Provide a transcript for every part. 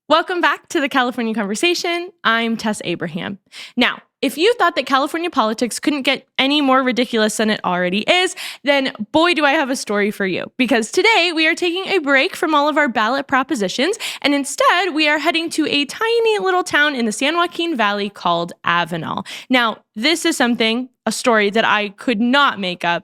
Welcome back to the California Conversation. I'm Tess Abraham. Now, if you thought that California politics couldn't get any more ridiculous than it already is, then boy, do I have a story for you. Because today we are taking a break from all of our ballot propositions, and instead we are heading to a tiny little town in the San Joaquin Valley called Avenal. Now, this is a story that I could not make up,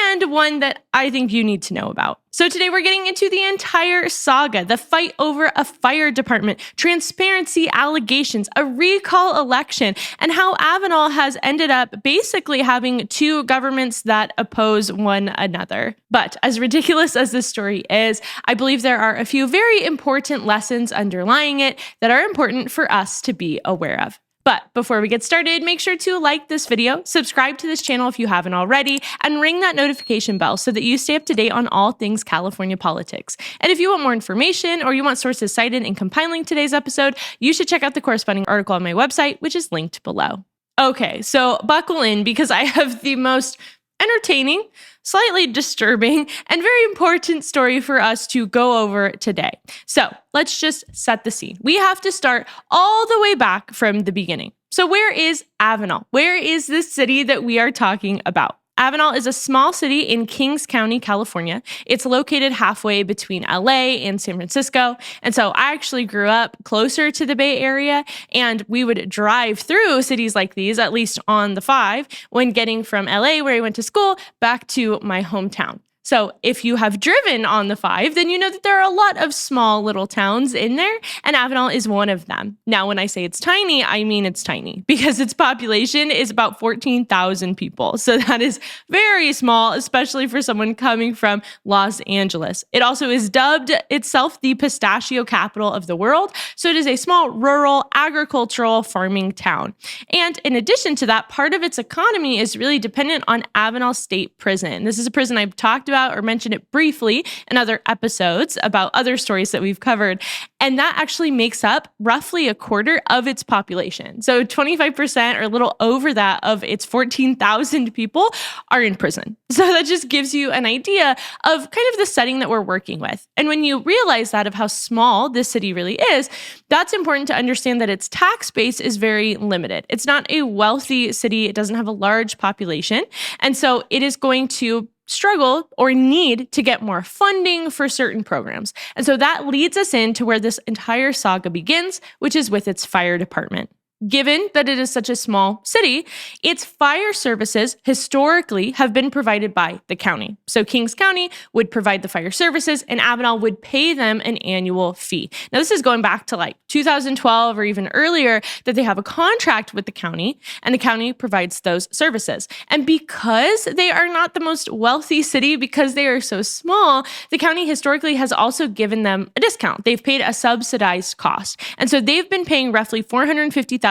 and one that I think you need to know about. So today we're getting into the entire saga, the fight over a fire department, transparency allegations, a recall election, and how Avenal has ended up basically having two governments that oppose one another. But as ridiculous as this story is, I believe there are a few very important lessons underlying it that are important for us to be aware of. But before we get started, make sure to like this video, subscribe to this channel if you haven't already, and ring that notification bell so that you stay up to date on all things California politics. And if you want more information or you want sources cited in compiling today's episode, you should check out the corresponding article on my website, which is linked below. Okay, so buckle in because I have the most entertaining, slightly disturbing, and very important story for us to go over today. So let's just set the scene. We have to start all the way back from the beginning. So where is Avenal? Where is this city that we are talking about? Avenal is a small city in Kings County, California. It's located halfway between LA and San Francisco. And so I actually grew up closer to the Bay Area, and we would drive through cities like these, at least on the 5, when getting from LA, where I went to school, back to my hometown. So if you have driven on the 5, then you know that there are a lot of small little towns in there, and Avenal is one of them. Now, when I say it's tiny, I mean it's tiny because its population is about 14,000 people. So that is very small, especially for someone coming from Los Angeles. It also is dubbed itself the pistachio capital of the world. So it is a small rural agricultural farming town. And in addition to that, part of its economy is really dependent on Avenal State Prison. This is a prison I've talked about or mentioned it briefly in other episodes about other stories that we've covered. And that actually makes up roughly a quarter of its population. So 25% or a little over that of its 14,000 people are in prison. So that just gives you an idea of kind of the setting that we're working with. And when you realize that of how small this city really is, that's important to understand that its tax base is very limited. It's not a wealthy city. It doesn't have a large population. And so it is going to struggle or need to get more funding for certain programs. And so that leads us into where this entire saga begins, which is with its fire department. Given that it is such a small city, its fire services historically have been provided by the county. So Kings County would provide the fire services and Avenal would pay them an annual fee. Now, this is going back to like 2012 or even earlier that they have a contract with the county and the county provides those services. And because they are not the most wealthy city, because they are so small, the county historically has also given them a discount. They've paid a subsidized cost. And so they've been paying roughly $450,000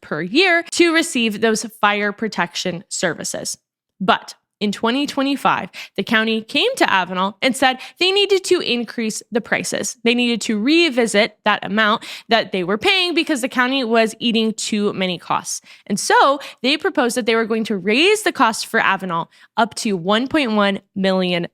per year to receive those fire protection services. But in 2025, the county came to Avenal and said they needed to increase the prices. They needed to revisit that amount that they were paying because the county was eating too many costs. And so they proposed that they were going to raise the cost for Avenal up to $1.1 million,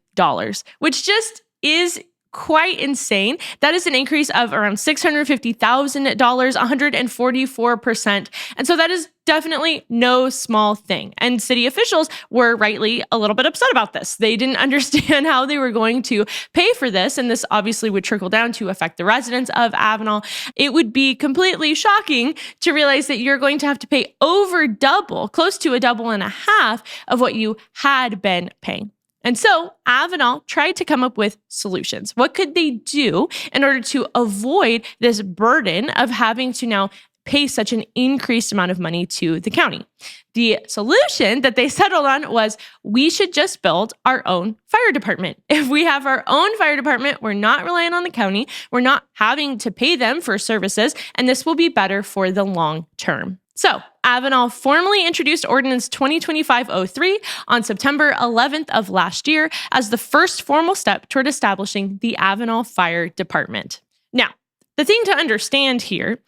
which just is quite insane. That is an increase of around $650,000, 144%. And so that is definitely no small thing. And city officials were rightly a little bit upset about this. They didn't understand how they were going to pay for this. And this obviously would trickle down to affect the residents of Avenal. It would be completely shocking to realize that you're going to have to pay over double, close to a double and a half of what you had been paying. And so Avenal tried to come up with solutions. What could they do in order to avoid this burden of having to now pay such an increased amount of money to the county? The solution that they settled on was we should just build our own fire department. If we have our own fire department, we're not relying on the county. We're not having to pay them for services, and this will be better for the long term. So Avenal formally introduced Ordinance 2025-03 on September 11th of last year as the first formal step toward establishing the Avenal Fire Department. Now, the thing to understand here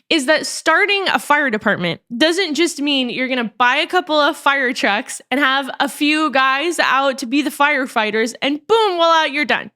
is that starting a fire department doesn't just mean you're going to buy a couple of fire trucks and have a few guys out to be the firefighters and boom, voila, you're done.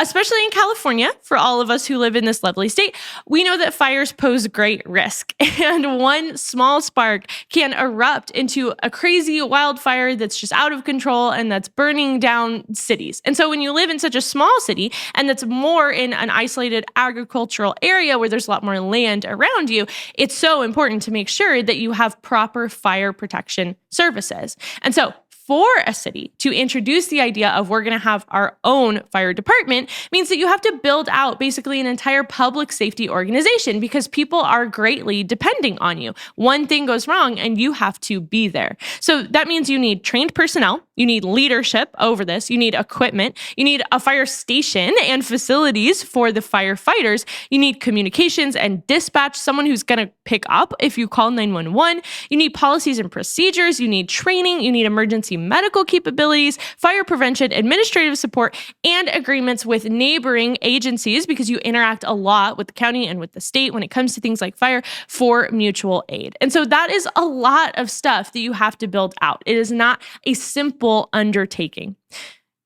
Especially in California, for all of us who live in this lovely state, we know that fires pose great risk. And one small spark can erupt into a crazy wildfire that's just out of control and that's burning down cities. And so when you live in such a small city and that's more in an isolated agricultural area where there's a lot more land around you, it's so important to make sure that you have proper fire protection services. And so for a city to introduce the idea of we're going to have our own fire department means that you have to build out basically an entire public safety organization because people are greatly depending on you. One thing goes wrong and you have to be there. So that means you need trained personnel, you need leadership over this, you need equipment, you need a fire station and facilities for the firefighters, you need communications and dispatch, someone who's going to pick up if you call 911, you need policies and procedures, you need training, you need emergency medical capabilities, fire prevention, administrative support, and agreements with neighboring agencies because you interact a lot with the county and with the state when it comes to things like fire for mutual aid. And so that is a lot of stuff that you have to build out. It is not a simple undertaking.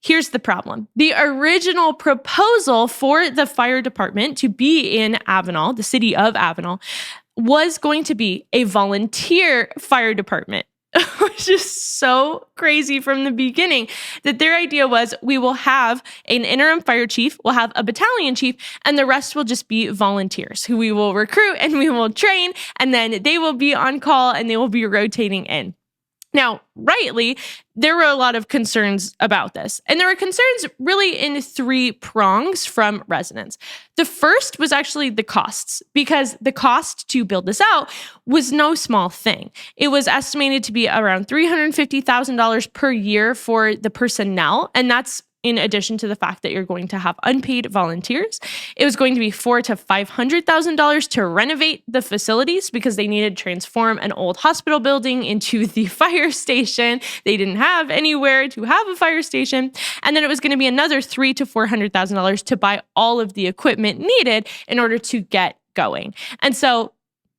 Here's the problem. The original proposal for the fire department to be in Avenal, the city of Avenal, was going to be a volunteer fire department. Which is so crazy from the beginning that their idea was we will have an interim fire chief, we'll have a battalion chief, and the rest will just be volunteers who we will recruit and we will train, and then they will be on call and they will be rotating in. Now, rightly, there were a lot of concerns about this. And there were concerns really in three prongs from residents. The first was actually the costs, because the cost to build this out was no small thing. It was estimated to be around $350,000 per year for the personnel, and that's in addition to the fact that you're going to have unpaid volunteers. It was going to be $400,000 to $500,000 to renovate the facilities because they needed to transform an old hospital building into the fire station. They didn't have anywhere to have a fire station. And then it was going to be another $300,000 to $400,000 to buy all of the equipment needed in order to get going. And so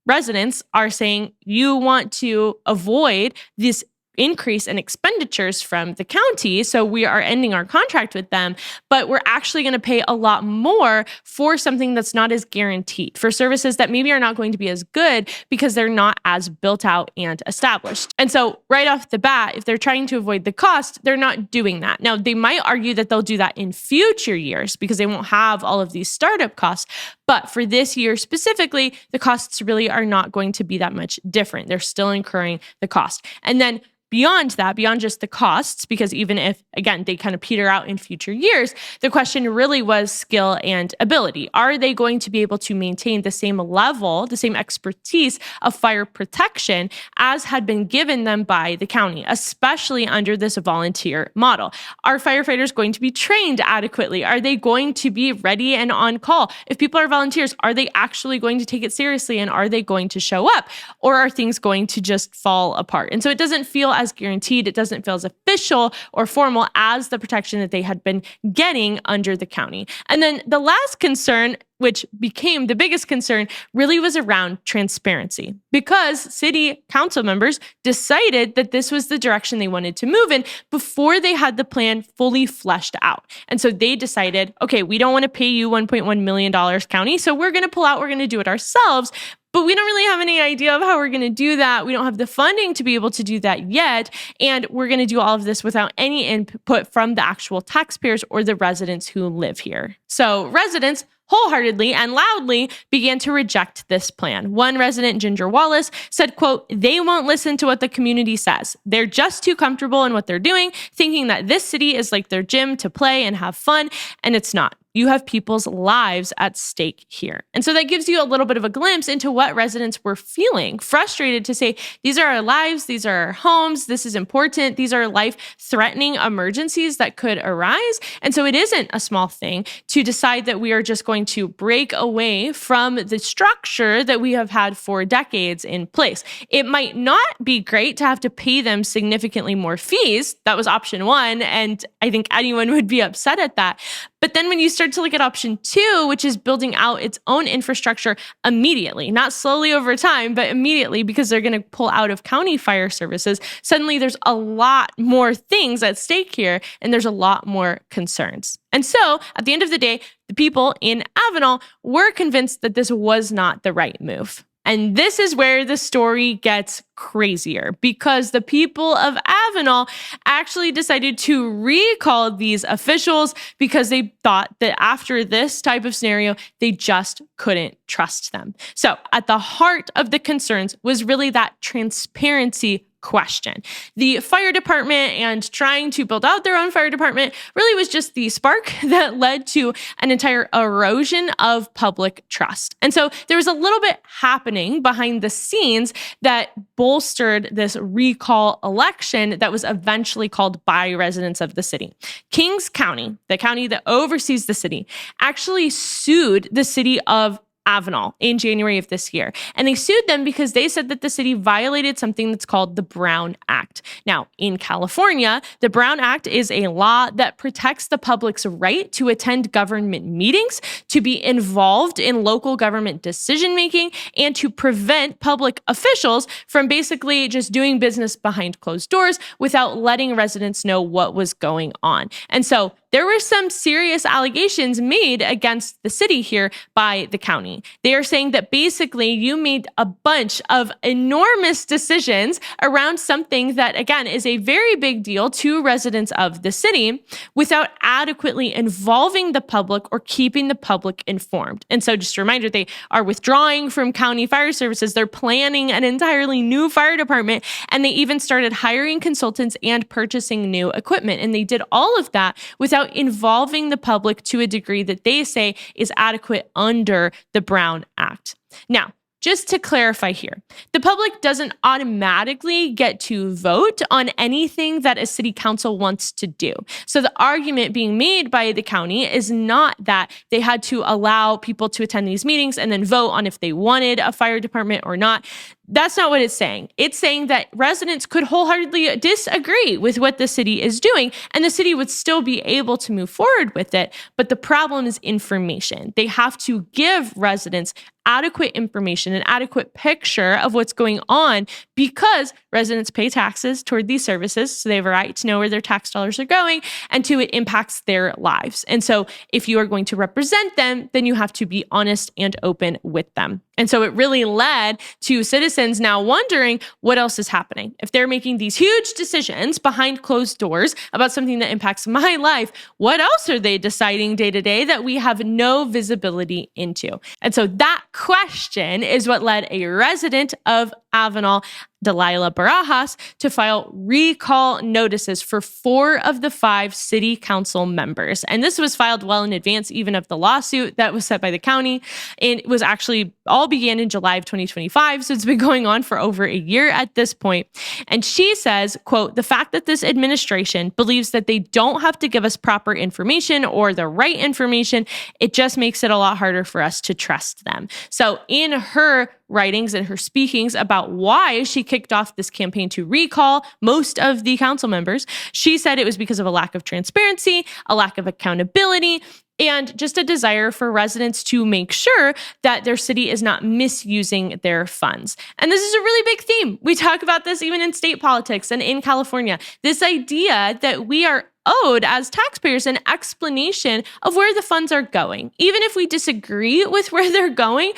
residents are saying you want to avoid this increase in expenditures from the county. So we are ending our contract with them, but we're actually going to pay a lot more for something that's not as guaranteed, for services that maybe are not going to be as good because they're not as built out and established. And so right off the bat, if they're trying to avoid the cost, they're not doing that. Now, they might argue that they'll do that in future years because they won't have all of these startup costs. But for this year specifically, the costs really are not going to be that much different. They're still incurring the cost. And then beyond that, beyond just the costs, because even if, again, they kind of peter out in future years, the question really was skill and ability. Are they going to be able to maintain the same level, the same expertise of fire protection as had been given them by the county, especially under this volunteer model? Are firefighters going to be trained adequately? Are they going to be ready and on call? If people are volunteers, are they actually going to take it seriously and are they going to show up? Or are things going to just fall apart? And so it doesn't feel as guaranteed. It doesn't feel as official or formal as the protection that they had been getting under the county. And then the last concern, which became the biggest concern, really was around transparency, because city council members decided that this was the direction they wanted to move in before they had the plan fully fleshed out. And so they decided, okay, we don't want to pay you $1.1 million, county, so we're going to pull out, we're going to do it ourselves. But we don't really have any idea of how we're going to do that. We don't have the funding to be able to do that yet. And we're going to do all of this without any input from the actual taxpayers or the residents who live here. So residents wholeheartedly and loudly began to reject this plan. One resident, Ginger Wallace, said, quote, "They won't listen to what the community says. They're just too comfortable in what they're doing, thinking that this city is like their gym to play and have fun, and it's not. You have people's lives at stake here." And so that gives you a little bit of a glimpse into what residents were feeling, frustrated to say, these are our lives, these are our homes, this is important, these are life-threatening emergencies that could arise. And so it isn't a small thing to decide that we are just going to break away from the structure that we have had for decades in place. It might not be great to have to pay them significantly more fees. That was option one, and I think anyone would be upset at that. But then when you start to look at option 2, which is building out its own infrastructure immediately, not slowly over time, but immediately because they're going to pull out of county fire services, suddenly there's a lot more things at stake here and there's a lot more concerns. And so at the end of the day, the people in Avenal were convinced that this was not the right move. And this is where the story gets crazier, because the people of Avenal actually decided to recall these officials because they thought that after this type of scenario, they just couldn't trust them. So at the heart of the concerns was really that transparency question. The fire department and trying to build out their own fire department really was just the spark that led to an entire erosion of public trust. And so there was a little bit happening behind the scenes that bolstered this recall election that was eventually called by residents of the city. Kings County, the county that oversees the city, actually sued the city of Avenal in January of this year. And they sued them because they said that the city violated something that's called the Brown Act. Now, in California, the Brown Act is a law that protects the public's right to attend government meetings, to be involved in local government decision-making, and to prevent public officials from basically just doing business behind closed doors without letting residents know what was going on. And so there were some serious allegations made against the city here by the county. They are saying that basically you made a bunch of enormous decisions around something that, again, is a very big deal to residents of the city without adequately involving the public or keeping the public informed. And so just a reminder, they are withdrawing from county fire services. They're planning an entirely new fire department, and they even started hiring consultants and purchasing new equipment. And they did all of that without involving the public to a degree that they say is adequate under the Brown Act. Now, just to clarify here, the public doesn't automatically get to vote on anything that a city council wants to do. So the argument being made by the county is not that they had to allow people to attend these meetings and then vote on if they wanted a fire department or not. That's not what it's saying. It's saying that residents could wholeheartedly disagree with what the city is doing, and the city would still be able to move forward with it. But the problem is information. They have to give residents adequate information, an adequate picture of what's going on, because residents pay taxes toward these services. So they have a right to know where their tax dollars are going, and two, it impacts their lives. And so if you are going to represent them, then you have to be honest and open with them. And so it really led to citizens now wondering what else is happening. If they're making these huge decisions behind closed doors about something that impacts my life, what else are they deciding day to day that we have no visibility into? And so that question is what led a resident of Avenal, Delilah Barajas, to file recall notices for 4 of the 5 city council members. And this was filed well in advance even of the lawsuit that was set by the county. And it was actually all began in July of 2025. So it's been going on for over a year at this point. And she says, quote, "The fact that this administration believes that they don't have to give us proper information or the right information, it just makes it a lot harder for us to trust them." So in her writings and her speakings about why she kicked off this campaign to recall most of the council members, she said it was because of a lack of transparency, a lack of accountability, and just a desire for residents to make sure that their city is not misusing their funds. And this is a really big theme. We talk about this even in state politics and in California. This idea that we are owed as taxpayers an explanation of where the funds are going. Even if we disagree with where they're going,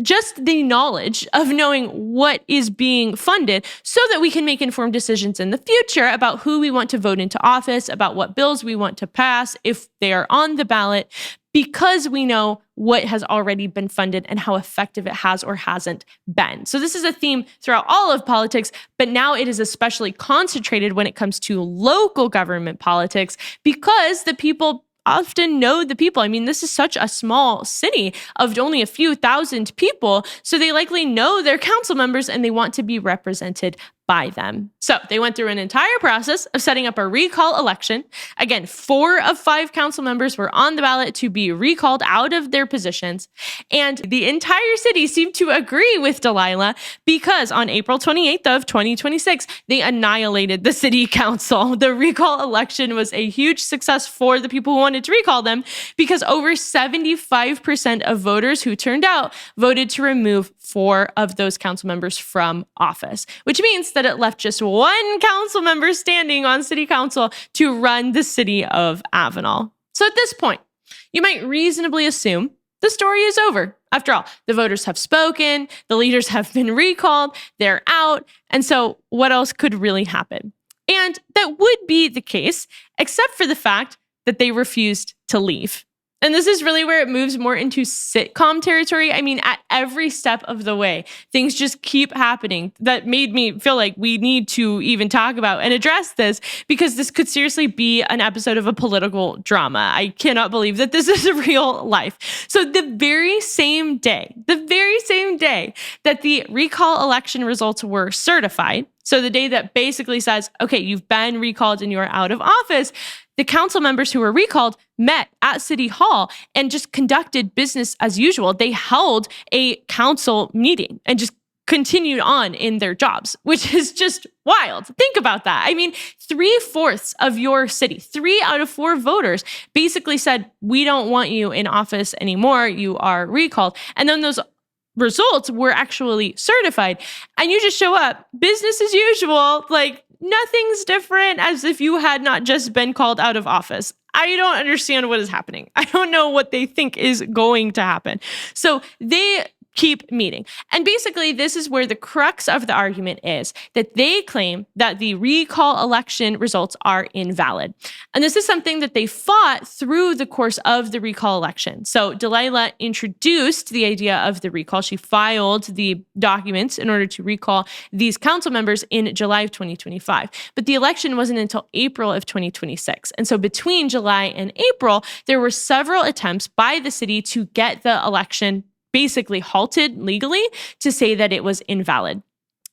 just the knowledge of knowing what is being funded so that we can make informed decisions in the future about who we want to vote into office, about what bills we want to pass if they are on the ballot, because we know what has already been funded and how effective it has or hasn't been. So this is a theme throughout all of politics, but now it is especially concentrated when it comes to local government politics because the people often know the people. I mean, this is such a small city of only a few thousand people, so they likely know their council members and they want to be represented by them. So they went through an entire process of setting up a recall election. Again, 4 of 5 council members were on the ballot to be recalled out of their positions. And the entire city seemed to agree with Delilah because on April 28th of 2026, they annihilated the city council. The recall election was a huge success for the people who wanted to recall them because over 75% of voters who turned out voted to remove 4 of those council members from office, which means that it left just 1 council member standing on city council to run the city of Avenal. So at this point, you might reasonably assume the story is over. After all, the voters have spoken, the leaders have been recalled, they're out, and so what else could really happen? And that would be the case, except for the fact that they refused to leave. And this is really where it moves more into sitcom territory. I mean, at every step of the way, things just keep happening. That made me feel like we need to even talk about and address this because this could seriously be an episode of a political drama. I cannot believe that this is real life. So the very same day that the recall election results were certified, so the day that basically says, okay, you've been recalled and you are out of office, the council members who were recalled met at City Hall and just conducted business as usual. They held a council meeting and just continued on in their jobs, which is just wild. Think about that. I mean, 3/4 of your city, 3 out of 4 voters basically said, we don't want you in office anymore. You are recalled. And then those results were actually certified. And you just show up, business as usual, like nothing's different, as if you had not just been called out of office. I don't understand what is happening. I don't know what they think is going to happen. So they keep meeting. And basically, this is where the crux of the argument is that they claim that the recall election results are invalid. And this is something that they fought through the course of the recall election. So Delilah introduced the idea of the recall. She filed the documents in order to recall these council members in July of 2025. But the election wasn't until April of 2026. And so between July and April, there were several attempts by the city to get the election basically halted legally to say that it was invalid.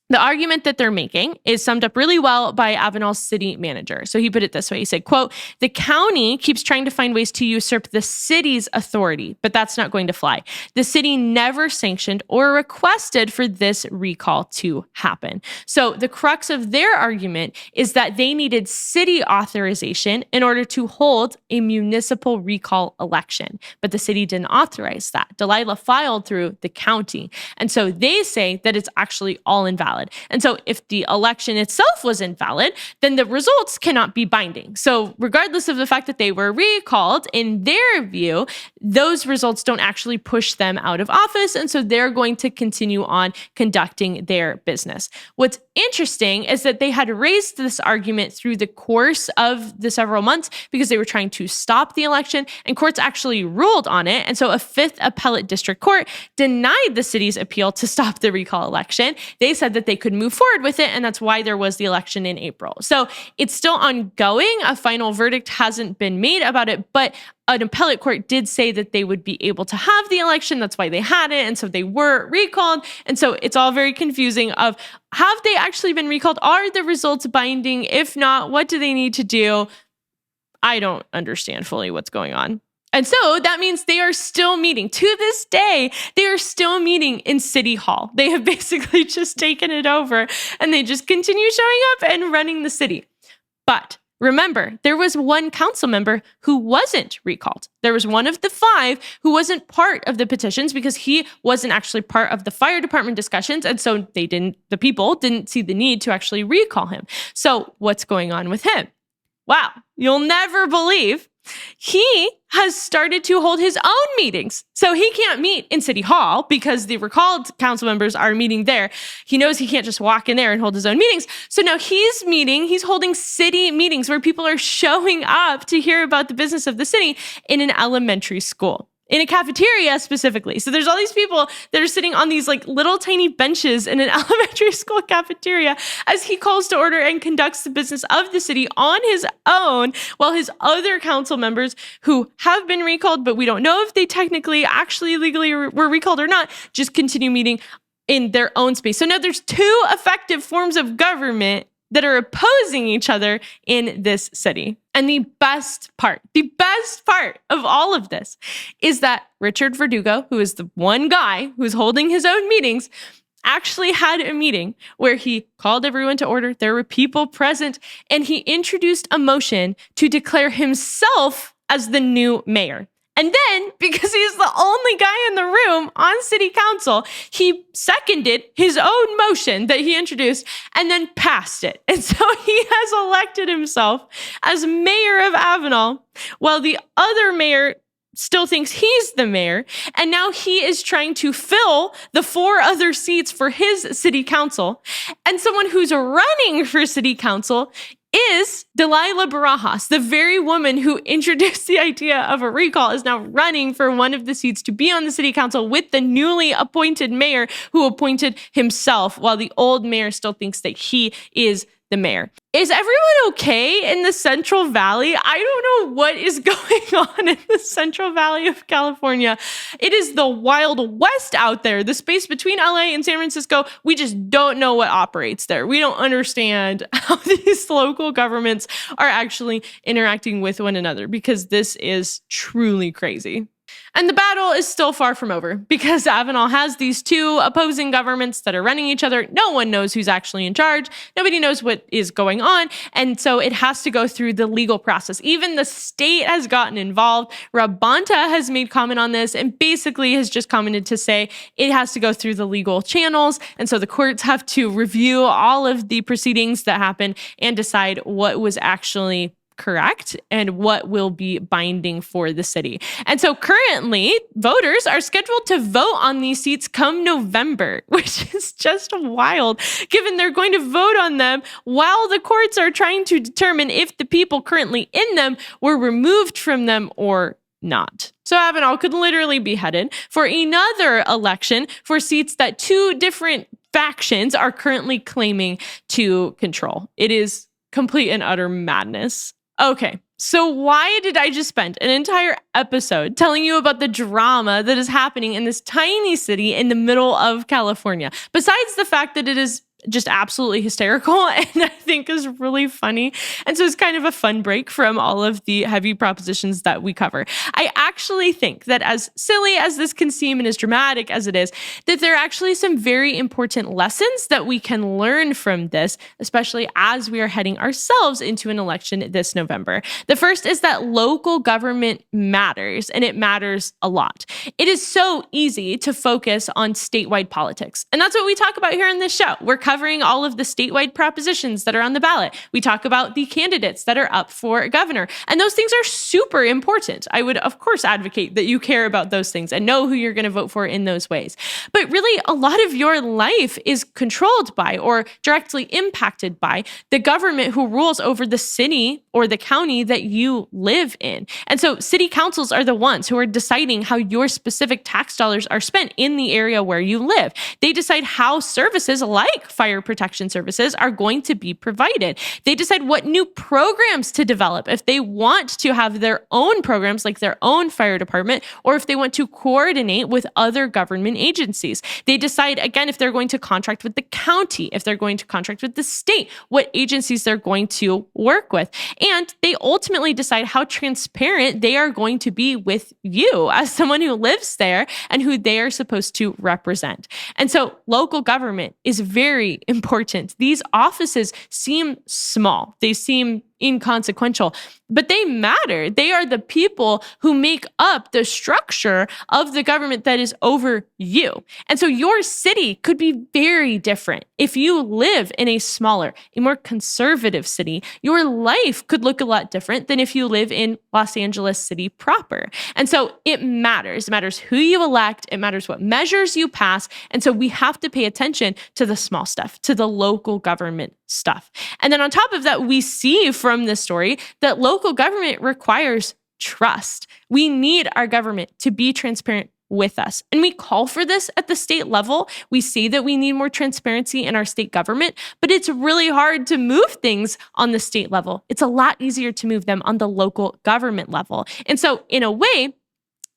The argument that they're making is summed up really well by Avenal's city manager. So he put it this way. He said, quote, "The county keeps trying to find ways to usurp the city's authority, but that's not going to fly. The city never sanctioned or requested for this recall to happen." So the crux of their argument is that they needed city authorization in order to hold a municipal recall election, but the city didn't authorize that. Delilah filed through the county. And so they say that it's actually all invalid. And so if the election itself was invalid, then the results cannot be binding. So regardless of the fact that they were recalled, in their view, those results don't actually push them out of office. And so they're going to continue on conducting their business. What's interesting is that they had raised this argument through the course of the several months because they were trying to stop the election, and courts actually ruled on it. And so a 5th appellate district court denied the city's appeal to stop the recall election. They said that they could move forward with it, and that's why there was the election in April. So it's still ongoing. A final verdict hasn't been made about it, but an appellate court did say that they would be able to have the election. That's why they had it. And so they were recalled. And so it's all very confusing of, have they actually been recalled? Are the results binding? If not, what do they need to do? I don't understand fully what's going on. And so that means they are still meeting. To this day, they are still meeting in City Hall. They have basically just taken it over and they just continue showing up and running the city. But remember, there was one council member who wasn't recalled. There was one of the 5 who wasn't part of the petitions because he wasn't actually part of the fire department discussions. And so the people didn't see the need to actually recall him. So what's going on with him? Wow, you'll never believe. He has started to hold his own meetings. So he can't meet in City Hall because the recalled council members are meeting there. He knows he can't just walk in there and hold his own meetings. So now he's holding city meetings where people are showing up to hear about the business of the city in an elementary school. In a cafeteria specifically. So there's all these people that are sitting on these like little tiny benches in an elementary school cafeteria as he calls to order and conducts the business of the city on his own, while his other council members who have been recalled, but we don't know if they technically actually legally were recalled or not, just continue meeting in their own space. So now there's two effective forms of government that are opposing each other in this city. And the best part of all of this is that Richard Verdugo, who is the one guy who's holding his own meetings, actually had a meeting where he called everyone to order. There were people present, and he introduced a motion to declare himself as the new mayor. And then, because he's the only guy in the room on city council, he seconded his own motion that he introduced and then passed it. And so he has elected himself as mayor of Avenal, while the other mayor still thinks he's the mayor. And now he is trying to fill the 4 other seats for his city council. And someone who's running for city council is Delilah Barajas, the very woman who introduced the idea of a recall, is now running for one of the seats to be on the city council with the newly appointed mayor who appointed himself, while the old mayor still thinks that he is the mayor. Is everyone okay in the Central Valley? I don't know what is going on in the Central Valley of California. It is the Wild West out there. The space between LA and San Francisco, we just don't know what operates there. We don't understand how these local governments are actually interacting with one another, because this is truly crazy. And the battle is still far from over, because Avenal has these 2 opposing governments that are running each other. No one knows who's actually in charge. Nobody knows what is going on. And so it has to go through the legal process. Even the state has gotten involved. Rabanta has made comment on this and basically has just commented to say it has to go through the legal channels. And so the courts have to review all of the proceedings that happen and decide what was actually correct and what will be binding for the city. And so currently, voters are scheduled to vote on these seats come November, which is just wild, given they're going to vote on them while the courts are trying to determine if the people currently in them were removed from them or not. So Avenal could literally be headed for another election for seats that 2 different factions are currently claiming to control. It is complete and utter madness. Okay, so why did I just spend an entire episode telling you about the drama that is happening in this tiny city in the middle of California? Besides the fact that it is just absolutely hysterical and I think is really funny. And so it's kind of a fun break from all of the heavy propositions that we cover. I actually think that, as silly as this can seem and as dramatic as it is, that there are actually some very important lessons that we can learn from this, especially as we are heading ourselves into an election this November. The first is that local government matters, and it matters a lot. It is so easy to focus on statewide politics. And that's what we talk about here on this show. We're covering all of the statewide propositions that are on the ballot. We talk about the candidates that are up for governor. And those things are super important. I would, of course, advocate that you care about those things and know who you're going to vote for in those ways. But really, a lot of your life is controlled by or directly impacted by the government who rules over the city or the county that you live in. And so city councils are the ones who are deciding how your specific tax dollars are spent in the area where you live. They decide how services like fire protection services are going to be provided. They decide what new programs to develop, if they want to have their own programs like their own fire department, or if they want to coordinate with other government agencies. They decide, again, if they're going to contract with the county, if they're going to contract with the state, what agencies they're going to work with. And they ultimately decide how transparent they are going to be with you as someone who lives there and who they are supposed to represent. And so local government is very important. These offices seem small. They seem inconsequential, but they matter. They are the people who make up the structure of the government that is over you. And so your city could be very different. If you live in a smaller, a more conservative city, your life could look a lot different than if you live in Los Angeles City proper. And so it matters. It matters who you elect. It matters what measures you pass. And so we have to pay attention to the small stuff, to the local government stuff. And then on top of that, we see from this story that local government requires trust. We need our government to be transparent with us. And we call for this at the state level. We say that we need more transparency in our state government, but it's really hard to move things on the state level. It's a lot easier to move them on the local government level. And so in a way,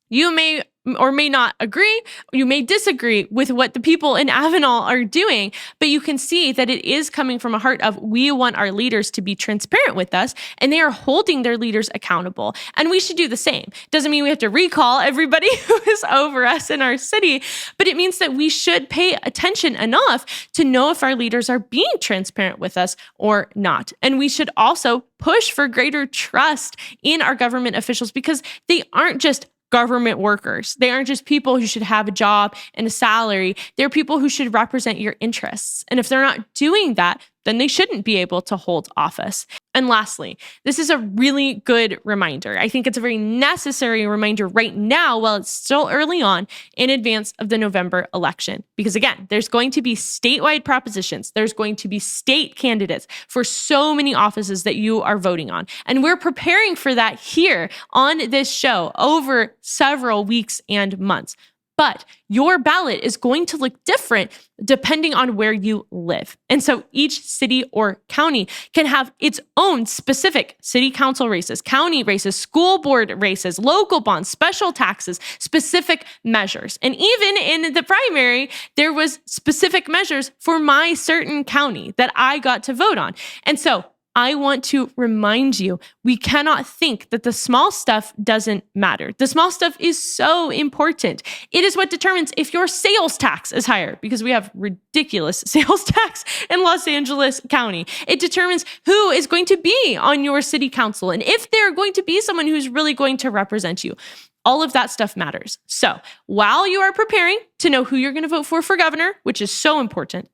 you may or may not agree. You may disagree with what the people in Avenal are doing, but you can see that it is coming from a heart of we want our leaders to be transparent with us, and they are holding their leaders accountable. And we should do the same. Doesn't mean we have to recall everybody who is over us in our city, but it means that we should pay attention enough to know if our leaders are being transparent with us or not. And we should also push for greater trust in our government officials, because they aren't just government workers. They aren't just people who should have a job and a salary. They're people who should represent your interests. And if they're not doing that, then they shouldn't be able to hold office. And lastly, this is a really good reminder. I think it's a very necessary reminder right now while it's still early on in advance of the November election. Because again, there's going to be statewide propositions. There's going to be state candidates for so many offices that you are voting on. And we're preparing for that here on this show over several weeks and months. But your ballot is going to look different depending on where you live. And so each city or county can have its own specific city council races, county races, school board races, local bonds, special taxes, specific measures. And even in the primary, there was specific measures for my certain county that I got to vote on. And so I want to remind you, we cannot think that the small stuff doesn't matter. The small stuff is so important. It is what determines if your sales tax is higher, because we have ridiculous sales tax in Los Angeles County. It determines who is going to be on your city council and if they're going to be someone who's really going to represent you. All of that stuff matters. So while you are preparing to know who you're going to vote for governor, which is so important,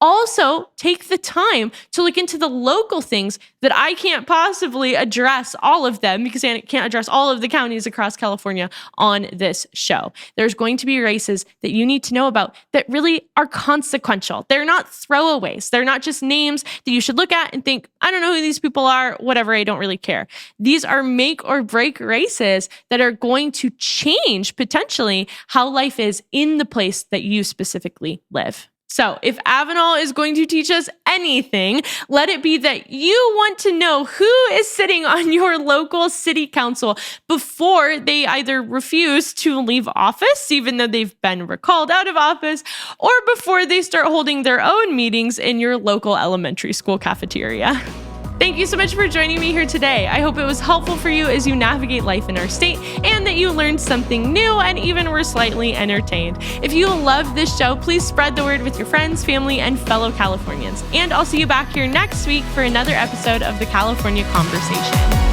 also take the time to look into the local things that I can't possibly address all of them, because I can't address all of the counties across California on this show. There's going to be races that you need to know about that really are consequential. They're not throwaways. They're not just names that you should look at and think, I don't know who these people are, whatever, I don't really care. These are make or break races that are going to change potentially how life is in the place that you specifically live. So if Avenal is going to teach us anything, let it be that you want to know who is sitting on your local city council before they either refuse to leave office, even though they've been recalled out of office, or before they start holding their own meetings in your local elementary school cafeteria. Thank you so much for joining me here today. I hope it was helpful for you as you navigate life in our state, and that you learned something new and even were slightly entertained. If you love this show, please spread the word with your friends, family, and fellow Californians. And I'll see you back here next week for another episode of the California Conversation.